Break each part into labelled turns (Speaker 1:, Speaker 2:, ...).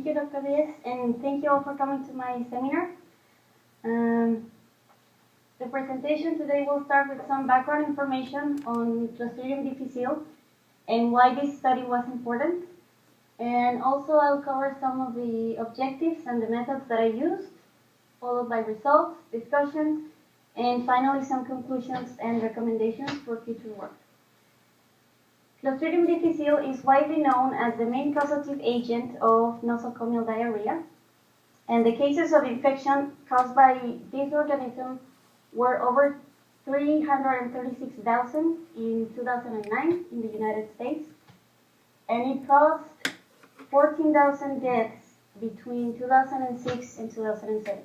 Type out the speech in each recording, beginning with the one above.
Speaker 1: Thank you, Dr. Diaz, and thank you all for coming to my seminar. The presentation today will start with some background information on Clostridium difficile and why this study was important. And also I'll cover some of the objectives and the methods that I used, followed by results, discussions, and finally some conclusions and recommendations for future work. Clostridium difficile is widely known as the main causative agent of nosocomial diarrhea, and the cases of infection caused by this organism were over 336,000 in 2009 in the United States, and it caused 14,000 deaths between 2006 and 2007.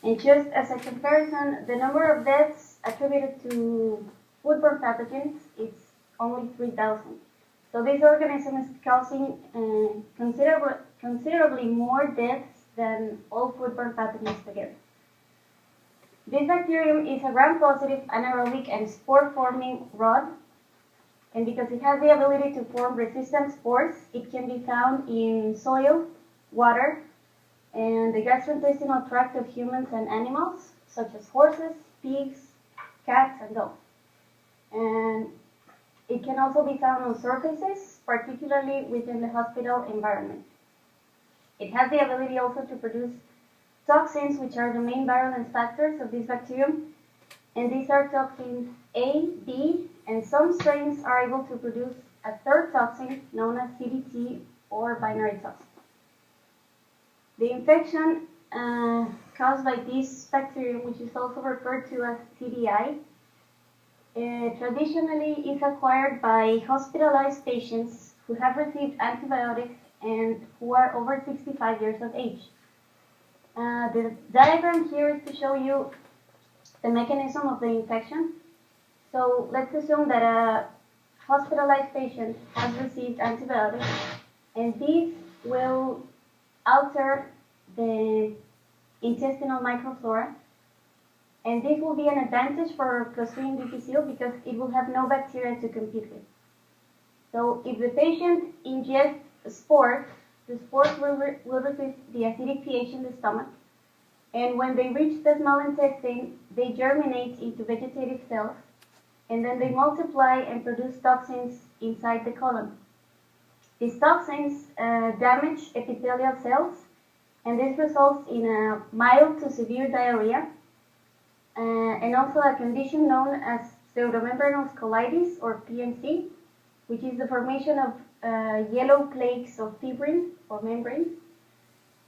Speaker 1: And just as a comparison, the number of deaths attributed to foodborne pathogens is only 3,000. So this organism is causing considerably more deaths than all foodborne pathogens together. This bacterium is a gram-positive anaerobic and spore-forming rod, and because it has the ability to form resistant spores, it can be found in soil, water, and the gastrointestinal tract of humans and animals, such as horses, pigs, cats, and dogs. And it can also be found on surfaces, particularly within the hospital environment. It has the ability also to produce toxins, which are the main virulence factors of this bacterium, and these are toxins A, B, and some strains are able to produce a third toxin known as CDT or binary toxin. The infection caused by this bacterium, which is also referred to as CDI, traditionally is acquired by hospitalized patients who have received antibiotics and who are over 65 years of age. The diagram here is to show you the mechanism of the infection. So let's assume that a hospitalized patient has received antibiotics, and these will alter the intestinal microflora, and this will be an advantage for Clostridium difficile because it will have no bacteria to compete with. So if the patient ingests spores, the spores will resist the acidic pH in the stomach, and when they reach the small intestine, they germinate into vegetative cells, and then they multiply and produce toxins inside the colon. These toxins damage epithelial cells, and this results in a mild to severe diarrhea, and also a condition known as pseudomembranous colitis, or PMC, which is the formation of yellow plaques of fibrin or membranes.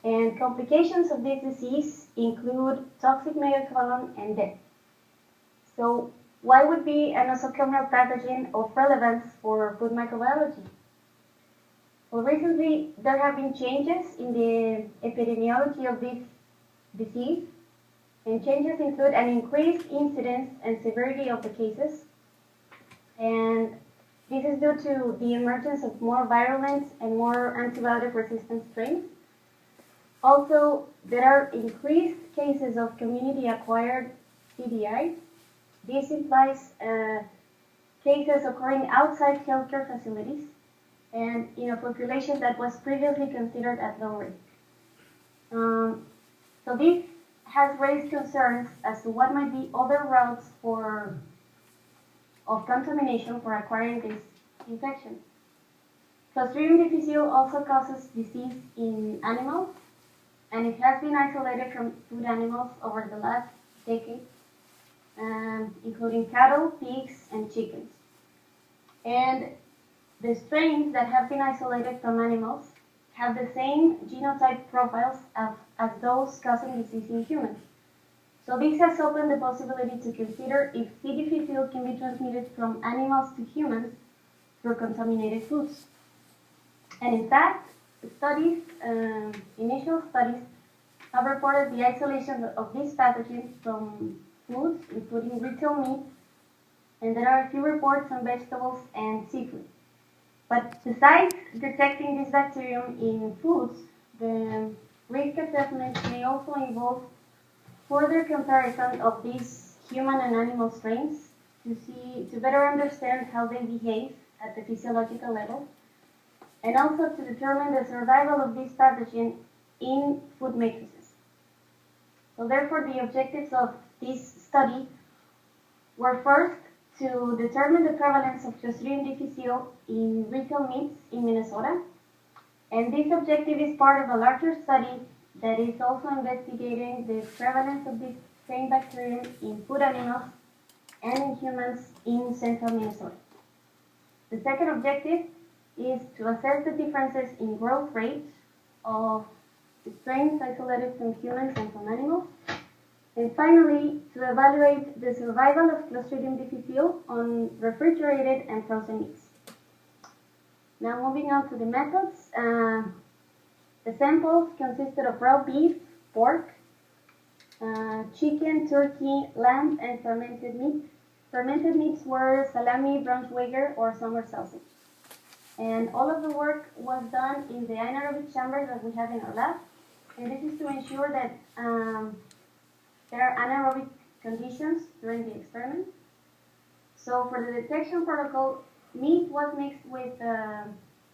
Speaker 1: And complications of this disease include toxic megacolon and death. So why would be a nosocomial pathogen of relevance for food microbiology? Well, recently there have been changes in the epidemiology of this disease, and changes include an increased incidence and severity of the cases, and this is due to the emergence of more virulent and more antibiotic-resistant strains. Also, there are increased cases of community-acquired CDI. This implies cases occurring outside healthcare facilities and in a population that was previously considered at low risk. So this has raised concerns as to what might be other routes of contamination for acquiring this infection. Clostridium difficile also causes disease in animals, and it has been isolated from food animals over the last decade, including cattle, pigs, and chickens. And the strains that have been isolated from animals have the same genotype profiles as those causing disease in humans. So this has opened the possibility to consider if C. difficile can be transmitted from animals to humans through contaminated foods. And in fact, initial studies have reported the isolation of these pathogens from foods, including retail meat, and there are a few reports on vegetables and seafood. But besides detecting this bacterium in foods, the risk assessment may also involve further comparison of these human and animal strains to better understand how they behave at the physiological level, and also to determine the survival of this pathogen in food matrices. So therefore, the objectives of this study were first to determine the prevalence of Clostridium difficile in retail meats in Minnesota. And this objective is part of a larger study that is also investigating the prevalence of this same bacterium in food animals and in humans in central Minnesota. The second objective is to assess the differences in growth rate of the strains isolated from humans and from animals. And finally, to evaluate the survival of Clostridium difficile on refrigerated and frozen meats. Now moving on to the methods. The samples consisted of raw beef, pork, chicken, turkey, lamb, and fermented meat. Fermented meats were salami, Braunschweiger, or summer sausage. And all of the work was done in the anaerobic chamber that we have in our lab. And this is to ensure that there are anaerobic conditions during the experiment. So for the detection protocol, meat was mixed with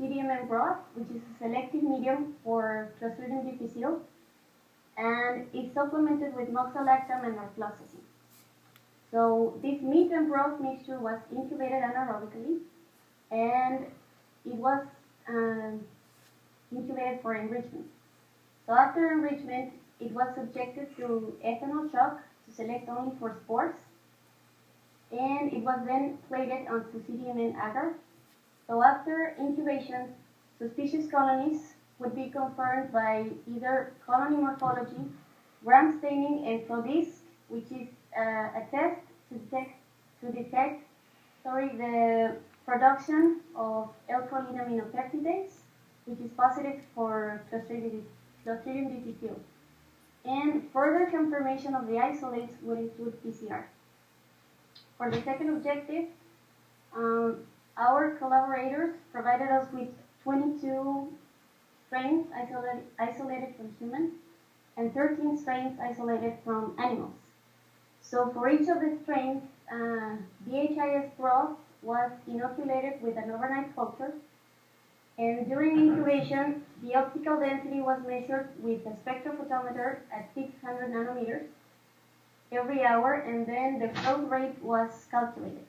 Speaker 1: PDMN broth, which is a selective medium for Clostridium difficile, and it's supplemented with moxolactam and norfloxacin. So this meat and broth mixture was incubated anaerobically, and it was incubated for enrichment. So after enrichment, it was subjected to ethanol shock to select only for spores, and it was then plated onto CDMN agar. So after incubation, suspicious colonies would be confirmed by either colony morphology, gram staining, and flow disc, which is a test to detect the production of L-choline aminopeptidase, which is positive for Clostridium difficile. And further confirmation of the isolates would include PCR. For the second objective, our collaborators provided us with 22 strains isolated from humans and 13 strains isolated from animals. So for each of the strains, DHIS broth was inoculated with an overnight culture, and during incubation, the optical density was measured with a spectrophotometer at 600 nanometers every hour, and then the growth rate was calculated.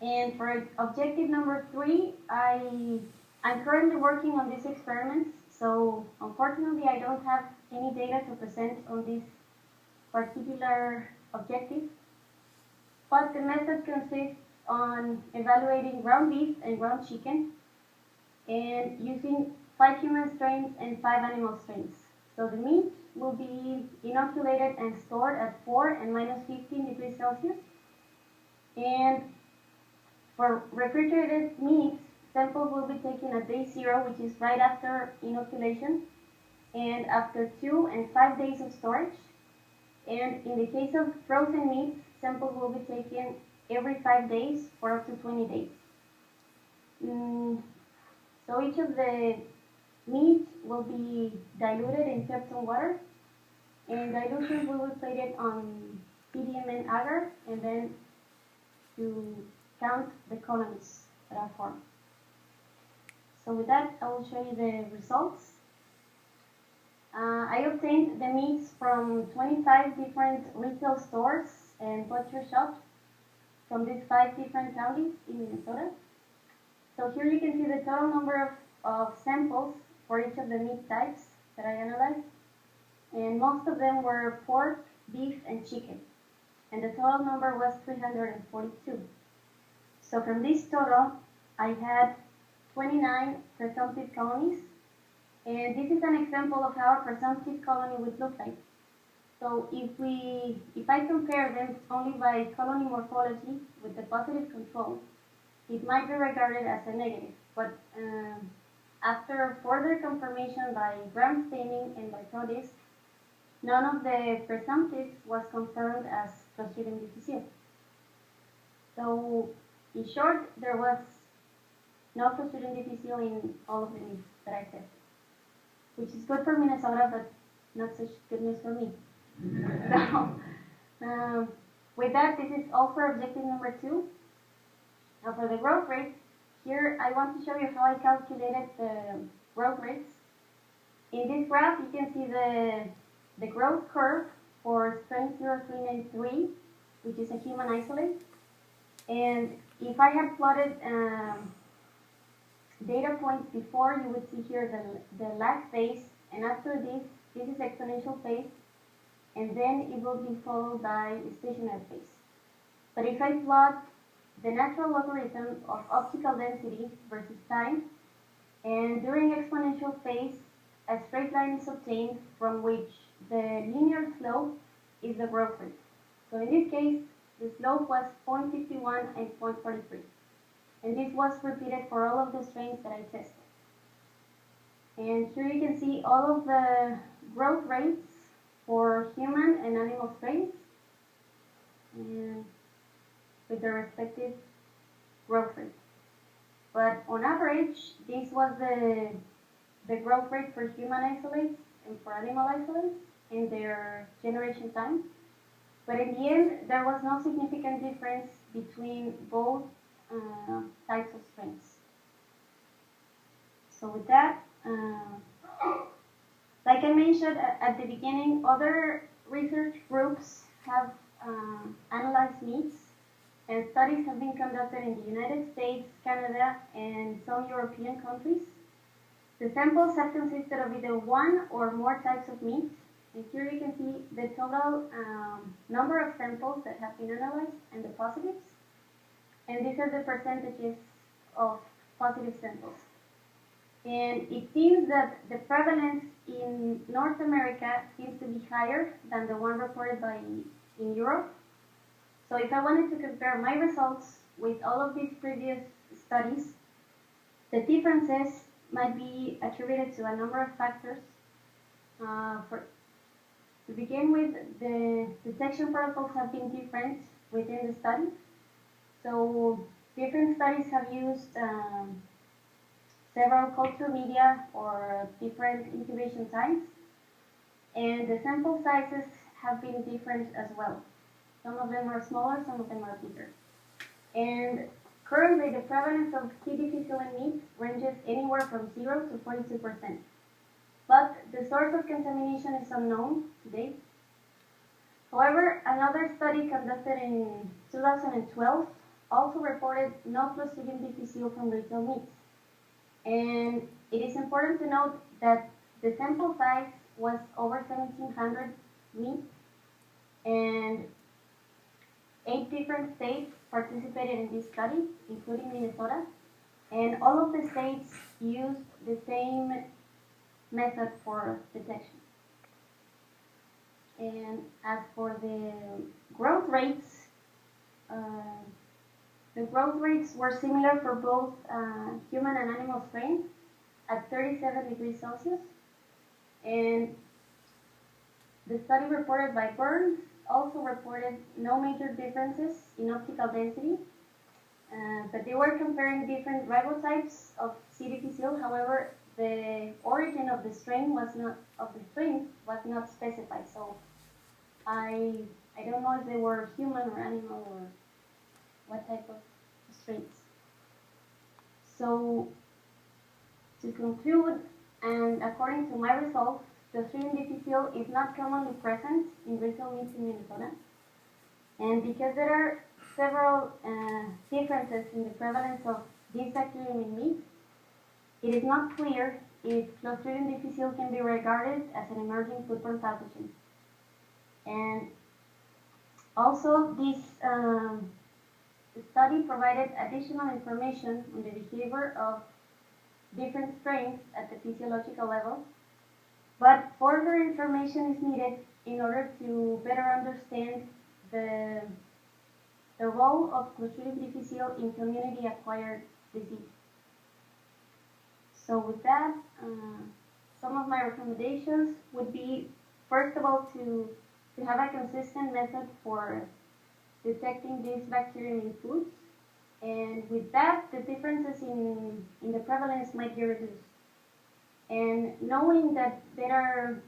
Speaker 1: And for objective number 3, I'm currently working on these experiments, so unfortunately I don't have any data to present on this particular objective, but the method consists on evaluating ground beef and ground chicken and using 5 human strains and 5 animal strains. So the meat will be inoculated and stored at 4 and minus 15 degrees Celsius. And for refrigerated meats, samples will be taken at day 0, which is right after inoculation, and after 2 and 5 days of storage. And in the case of frozen meats, samples will be taken every 5 days for up to 20 days. So each of the meat will be diluted in Peptone water, and dilution will be plated on PDMN agar, and then to count the colonies that are formed. So with that, I will show you the results. I obtained the meats from 25 different retail stores and butcher shops from these 5 different counties in Minnesota. So here you can see the total number of samples for each of the meat types that I analyzed. And most of them were pork, beef, and chicken. And the total number was 342. So from this total, I had 29 presumptive colonies. And this is an example of how a presumptive colony would look like. So if I compare them only by colony morphology with the positive control, it might be regarded as a negative. But after further confirmation by gram staining and by flow disc, none of the presumptives was confirmed as Clostridium difficile. So in short, there was no Clostridium difficile in all of the meats that I tested, which is good for Minnesota, but not such good news for me. So with that, this is all for objective number 2. Now for the growth rate, here I want to show you how I calculated the growth rates. In this graph, you can see the growth curve for strain 0393, which is a human isolate. And if I had plotted data points before, you would see here the lag phase, and after this is exponential phase, and then it will be followed by stationary phase. But if I plot the natural logarithm of optical density versus time, and during exponential phase, a straight line is obtained from which the linear slope is the growth rate. So in this case, the slope was 0.51 and 0.43. And this was repeated for all of the strains that I tested. And here you can see all of the growth rates for human and animal strains, and with their respective growth rate. But on average, this was the growth rate for human isolates and for animal isolates in their generation time. But in the end, there was no significant difference between both types of strains. So with that, like I mentioned at the beginning, other research groups have analyzed meats, and studies have been conducted in the United States, Canada, and some European countries. The samples have consisted of either one or more types of meat, and here you can see the total number of samples that have been analyzed and the positives, and these are the percentages of positive samples. And it seems that the prevalence in North America seems to be higher than the one reported in Europe. So if I wanted to compare my results with all of these previous studies, the differences might be attributed to a number of factors. To begin with, the detection protocols have been different within the study. So different studies have used several culture media or different incubation times, and the sample sizes have been different as well. Some of them are smaller, some of them are bigger. And currently, the prevalence of C. difficile in meat ranges anywhere from 0 to 42%. But the source of contamination is unknown today. However, another study conducted in 2012 also reported no Clostridium difficile from retail meats. And it is important to note that the sample size was over 1,700 meat, and 8 different states participated in this study, including Minnesota, and all of the states used the same method for detection. And as for the growth rates, were similar for both human and animal strains at 37 degrees Celsius. And the study reported by Burns also reported no major differences in optical density, but they were comparing different ribotypes of C. difficile. However, the origin of the strain was not specified. So I don't know if they were human or animal or what type of strains. So to conclude, and according to my results, Clostridium difficile is not commonly present in retail meats in Minnesota. And because there are several differences in the prevalence of this bacterium in meat, it is not clear if Clostridium difficile can be regarded as an emerging foodborne pathogen. And also, this study provided additional information on the behavior of different strains at the physiological level, but further information is needed in order to better understand the role of Clostridium difficile in community-acquired disease. So with that, some of my recommendations would be, first of all, to have a consistent method for detecting this bacterium in foods. And with that, the differences in the prevalence might be reduced. And knowing that there are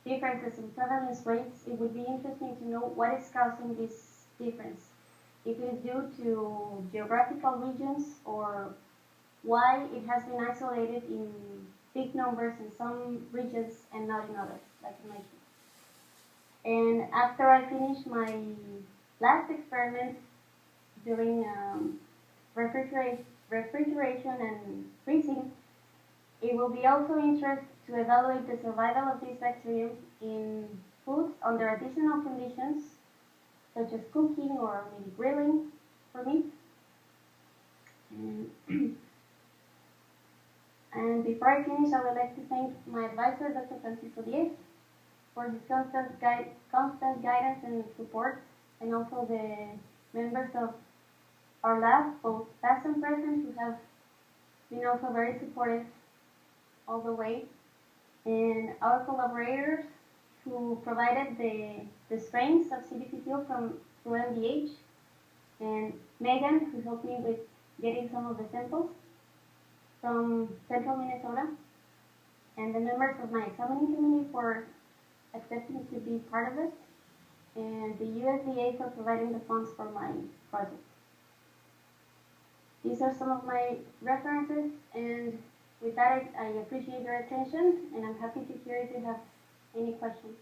Speaker 1: differences in prevalence rates, it would be interesting to know what is causing this difference. if it is due to geographical regions or why it has been isolated in big numbers in some regions and not in others, like in my case. And after I finish my last experiment during refrigeration and freezing, it will be also interest to evaluate the survival of this bacterium in foods under additional conditions, such as cooking or maybe grilling for meat. And before I finish, I would like to thank my advisor, Dr. Francisco Diaz, for his constant guidance and support, and also the members of our lab, both past and present, who have been also very supportive all the way, and our collaborators who provided the strains of C. difficile from through MDH, and Megan, who helped me with getting some of the samples from central Minnesota, and the members of my examining committee for accepting to be part of it, and the USDA for providing the funds for my project. These are some of my references, and with that, I appreciate your attention, and I'm happy to hear if you have any questions.